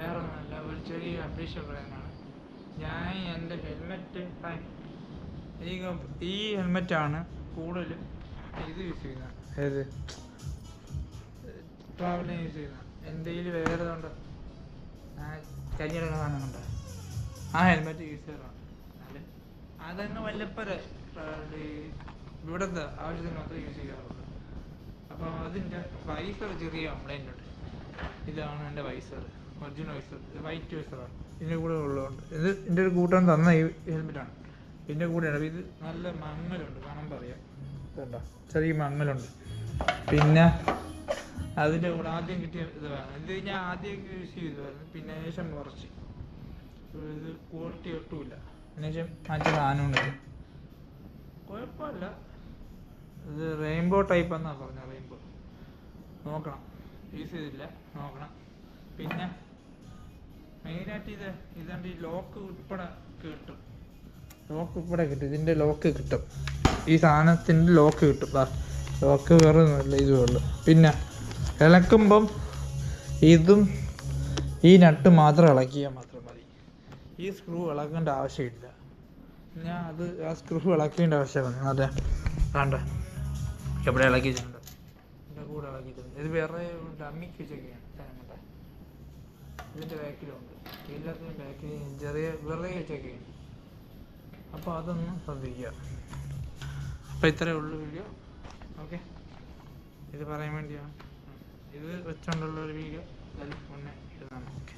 വേറെ ഒന്നുമല്ല, ഒരു ചെറിയ അപ്ഡേഷൻ പറയാനാണ്. ഞാൻ എൻ്റെ ഹെൽമെറ്റ് ഈ ഹെൽമെറ്റാണ് കൂടുതലും ഇത് യൂസ് ചെയ്യുന്നത്, ഏത് ട്രാവലിന് യൂസ് ചെയ്യുന്നത്. എൻ്റെ കയ്യിൽ വേറെ ഉണ്ട്, കരിഞ്ഞിടങ്ങ സാധനമുണ്ട്, ആ ഹെൽമെറ്റ് യൂസ് ചെയ്യാറാണ്. എന്നാലും അതങ്ങ് വല്ലപ്പോഴും ഇവിടുത്തെ ആവശ്യത്തിന് മാത്രമേ യൂസ് ചെയ്യാറുള്ളൂ. അപ്പോൾ അതിൻ്റെ വൈസർ ചെറിയ കംപ്ലൈൻ്റ് ഉണ്ട്. ഇതാണ് എൻ്റെ വൈസർ, ഒറിജിനൽ വൈസർ, വൈറ്റ് വൈസറാണ്. ഇതിൻ്റെ കൂടെ ഉള്ളതുകൊണ്ട് ഇത് എൻ്റെ ഒരു കൂട്ടം തന്ന ഈ ഹെൽമെറ്റാണ്. ഇതിൻ്റെ കൂടെയാണ്. ഇത് നല്ല മങ്ങലുണ്ട്, കാണുമ്പോൾ അറിയാം, ഇതുണ്ടോ, ചെറിയ മങ്ങലുണ്ട്. പിന്നെ അതിൻ്റെ കൂടെ ആദ്യം കിട്ടിയ ഇത് ഞാൻ ആദ്യം യൂസ് ചെയ്തതായിരുന്നു, പിന്നെ ശേഷം കുറച്ച് ഇത് ക്വാളിറ്റി ഒട്ടുമില്ല, പിന്നെ ശേഷം മറ്റേ സാധനമുണ്ട്, കുഴപ്പമില്ല. ഇത് റെയിൻബോ ടൈപ്പ് എന്നാണ് പറഞ്ഞത്, റെയിൻബോ നോക്കണം, യൂസ് ചെയ്തില്ല, നോക്കണം. പിന്നെ മെയിനായിട്ട് ഇതുണ്ട്, ഈ ലോക്ക് ഉൾപ്പെടെ കിട്ടും, ഇതിൻ്റെ ലോക്ക് കിട്ടും, ഈ സാധനത്തിൻ്റെ ലോക്ക് കിട്ടും. ലോക്ക് വേറെ ഒന്നുമില്ല, ഇതുമേ ഉള്ളൂ. പിന്നെ ഇളക്കുമ്പം ഇതും ഈ നട്ട് മാത്രം ഇളക്കിയാൽ മാത്രം മതി, ഈ സ്ക്രൂ ഇളക്കേണ്ട ആവശ്യമില്ല. ഞാൻ ആ സ്ക്രൂ ഇളക്കേണ്ട ആവശ്യമാണ്. അതെ വേണ്ട, എവിടെ ഇളക്കിയിട്ടുണ്ട്, ഇതിൻ്റെ കൂടെ ഇളക്കിയിട്ടുണ്ട്. ഇത് വേറെ ഡമ്മിക്ക് വെച്ചൊക്കെയാണ് സാധനം, ഇതിൻ്റെ ബാക്കിലുണ്ട്, എല്ലാത്തിനും ബാക്കിൽ ചെറിയ വെറുതെ വെച്ചൊക്കെയാണ്. അപ്പോൾ അതൊന്ന് ശ്രദ്ധിക്കുക. അപ്പോൾ ഇത്രയേ ഉള്ളൂ വീഡിയോ. ഓക്കെ, ഇത് പറയാൻ വേണ്ടിയാണ് ഇത് വെച്ചുകൊണ്ടുള്ള ഒരു വീഡിയോ മുന്നേ ഇടുന്നതാണ്. ഓക്കെ.